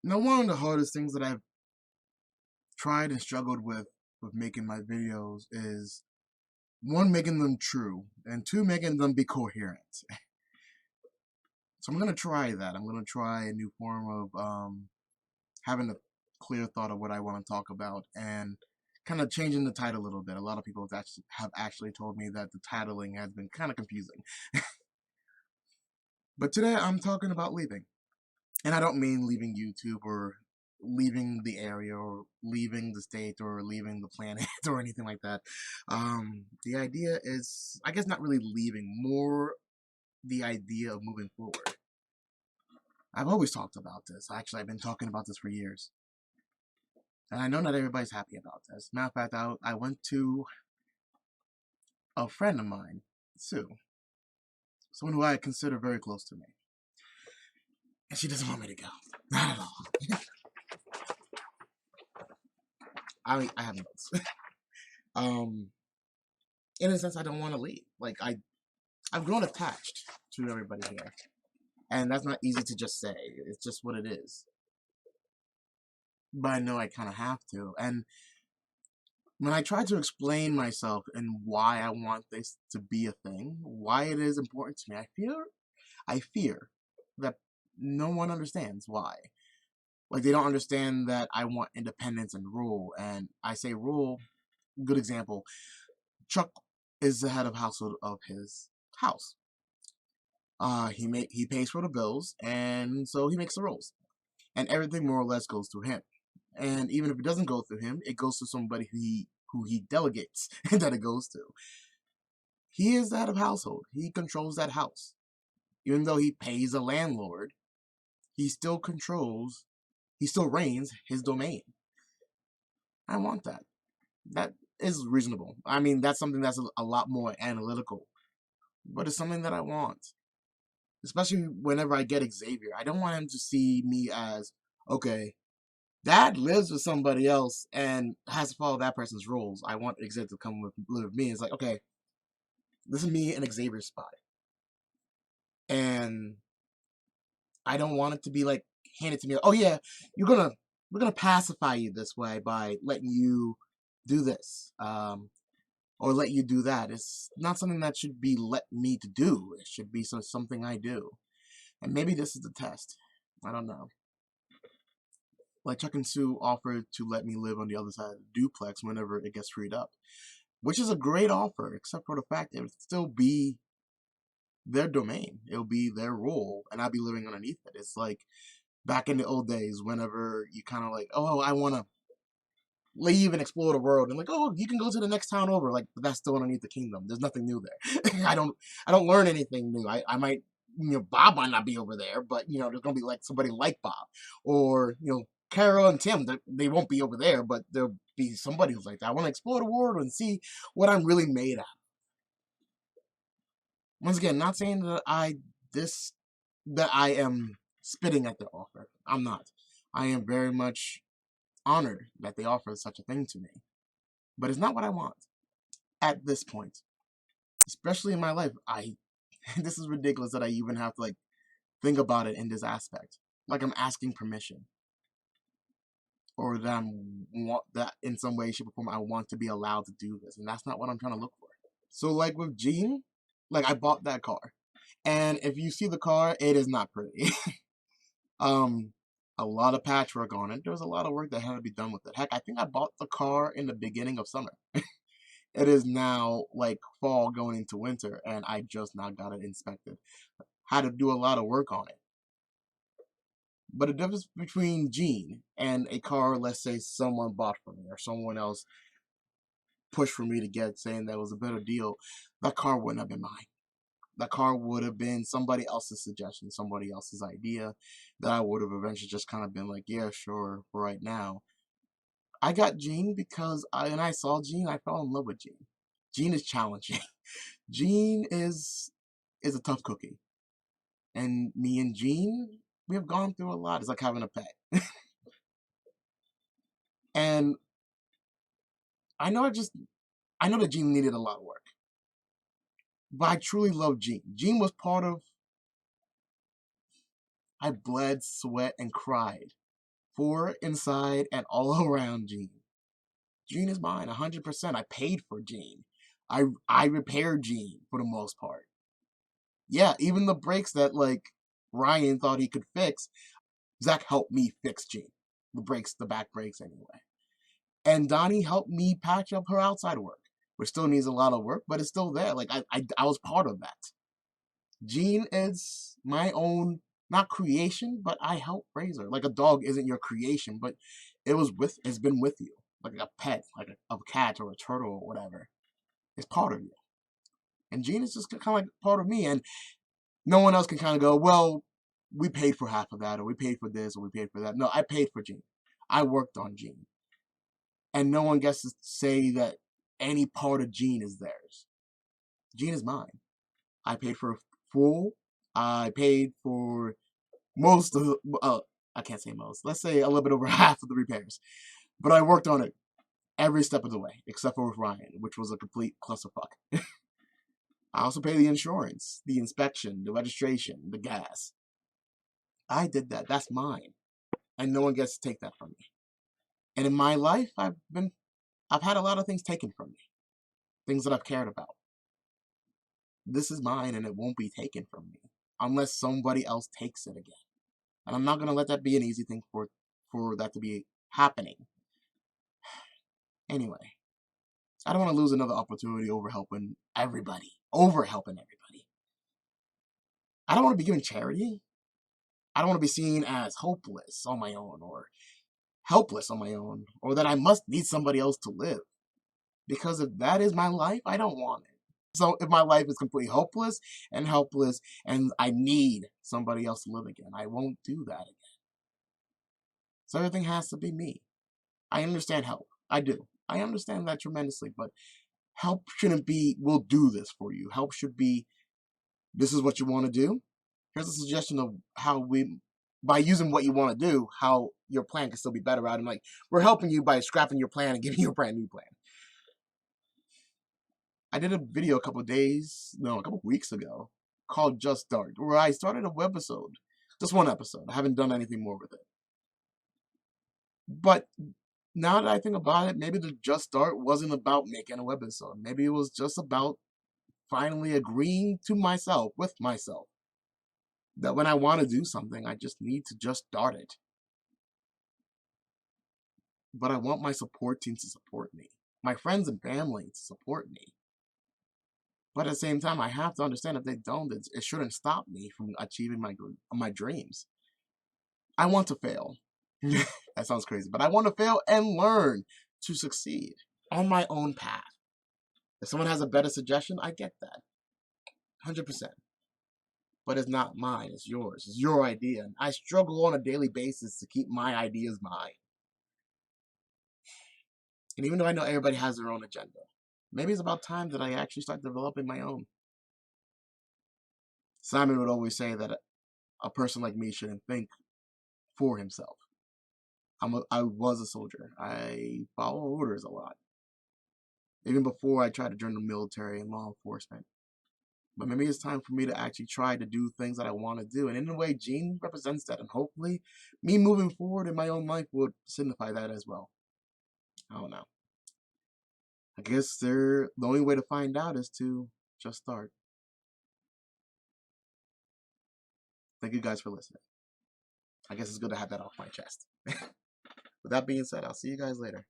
Now, one of the hardest things that I've tried and struggled with making my videos is one, making them true, and two, making them be coherent. So I'm gonna try that. I'm gonna try a new form of having a clear thought of what I want to talk about and kind of changing the title a little bit. A lot of people have actually told me that the titling has been kind of confusing. But today I'm talking about leaving. And I don't mean leaving YouTube or leaving the area or leaving the state or leaving the planet or anything like that. The idea is, I guess, not really leaving, more the idea of moving forward. I've always talked about this. Actually, I've been talking about this for years. And I know not everybody's happy about this. Matter of fact, I went to a friend of mine, Sue, someone who I consider very close to me. And she doesn't want me to go. Not at all. I have notes. um, in a sense, I don't want to leave. Like I've grown attached to everybody here, and that's not easy to just say. It's just what it is. But I know I kind of have to. And when I try to explain myself and why I want this to be a thing, why it is important to me, I fear that no one understands why. Like they don't understand that I want independence and rule. And I say rule. Good example. Chuck is the head of household of his house. He pays for the bills, and so he makes the rules, and everything more or less goes through him. And even if it doesn't go through him, it goes to somebody who he delegates that it goes to. He is the head of household. He controls that house. Even though he pays a landlord, he still controls. He still reigns his domain. I want that. That is reasonable. I mean, that's something that's a lot more analytical, but it's something that I want. Especially whenever I get Xavier. I don't want him to see me as, okay, dad lives with somebody else and has to follow that person's rules. I want Xavier to come live with me. It's like, okay, this is me and Xavier's spot. And I don't want it to be like handed to me. Oh yeah, we're gonna pacify you this way by letting you do this. Or let you do that. It's not something that should be let me to do. It should be something I do. And maybe this is the test. I don't know. Like Chuck and Sue offered to let me live on the other side of the duplex whenever it gets freed up, which is a great offer, except for the fact that it would still be their domain. It'll be their rule, and I'll be living underneath it. It's like back in the old days, whenever you kind of like, oh, I want to leave and explore the world, and like, oh, you can go to the next town over. Like, but that's still underneath the kingdom. There's nothing new there. I don't learn anything new. I might, Bob might not be over there, but there's gonna be like somebody like Bob, or Carol and Tim. They won't be over there, but there'll be somebody who's like that. I want to explore the world and see what I'm really made of. Once again, not saying this that I am spitting at the offer. I'm not. I am very much honored that they offer such a thing to me, but it's not what I want at this point, especially in my life. I This is ridiculous that I even have to like think about it in this aspect. Like I'm asking permission, or that I'm want that in some way, shape, or form I want to be allowed to do this, and that's not what I'm trying to look for. So like with Gene, like I bought that car, and if you see the car, it is not pretty. um, a lot of patchwork on it. There was a lot of work that had to be done with it. Heck, I think I bought the car in the beginning of summer. It is now like fall going into winter, and I just now got it inspected. Had to do a lot of work on it. But the difference between Gene and a car, let's say someone bought for me or someone else pushed for me to get, saying that was a better deal, that car wouldn't have been mine. That car would have been somebody else's suggestion, somebody else's idea that I would have eventually just kind of been like, yeah, sure, for right now. I got Gene because when I saw Gene, I fell in love with Gene. Gene is challenging. Gene is a tough cookie. And me and Gene, we have gone through a lot. It's like having a pet. And I know that Gene needed a lot of work. But I truly love Gene. Gene was part of I bled, sweat, and cried for, inside, and all around Jean. Jean is mine, 100%. I paid for Jean. I repaired Jean for the most part. Yeah, even the brakes that, like, Ryan thought he could fix, Zach helped me fix Jean. The brakes, the back brakes anyway. And Donnie helped me patch up her outside work, which still needs a lot of work, but it's still there. Like, I was part of that. Jean is my own, not creation, but I helped raise her. Like, a dog isn't your creation, but it's been with you. Like a pet, like a cat or a turtle or whatever. It's part of you. And Jean is just kind of like part of me. And no one else can kind of go, well, we paid for half of that, or we paid for this, or we paid for that. No, I paid for Jean. I worked on Jean. And no one gets to say that any part of Jean is theirs. Jean is mine. I paid for full. I paid for most of the, I can't say most. Let's say a little bit over half of the repairs. But I worked on it every step of the way, except for with Ryan, which was a complete clusterfuck. I also pay the insurance, the inspection, the registration, the gas. I did that. That's mine. And no one gets to take that from me. And in my life, I've had a lot of things taken from me. Things that I've cared about. This is mine and it won't be taken from me. Unless somebody else takes it again. And I'm not going to let that be an easy thing for that to be happening. Anyway. I don't want to lose another opportunity over helping everybody. I don't want to be giving charity. I don't want to be seen as hopeless on my own or helpless on my own or that I must need somebody else to live. Because if that is my life, I don't want it. So if my life is completely hopeless and helpless and I need somebody else to live again, I won't do that again. So everything has to be me. I understand help. I do. I understand that tremendously, but help shouldn't be, we'll do this for you. Help should be, this is what you want to do. Here's a suggestion of how by using what you want to do, how your plan can still be better out. And like, we're helping you by scrapping your plan and giving you a brand new plan. I did a video a couple weeks ago called Just Start, where I started a webisode. Just one episode. I haven't done anything more with it. But now that I think about it, maybe the Just Start wasn't about making a webisode. Maybe it was just about finally agreeing to myself, with myself, that when I want to do something, I just need to just start it. But I want my support team to support me. My friends and family to support me. But at the same time, I have to understand if they don't, it shouldn't stop me from achieving my dreams. I want to fail. That sounds crazy. But I want to fail and learn to succeed on my own path. If someone has a better suggestion, I get that. 100%. But it's not mine, it's yours. It's your idea. And I struggle on a daily basis to keep my ideas mine. And even though I know everybody has their own agenda, maybe it's about time that I actually start developing my own. Simon would always say that a person like me shouldn't think for himself. I was a soldier. I follow orders a lot. Even before I tried to join the military and law enforcement. But maybe it's time for me to actually try to do things that I want to do. And in a way, Jean represents that. And hopefully, me moving forward in my own life would signify that as well. I don't know. I guess the only way to find out is to just start. Thank you guys for listening. I guess it's good to have that off my chest. With that being said, I'll see you guys later.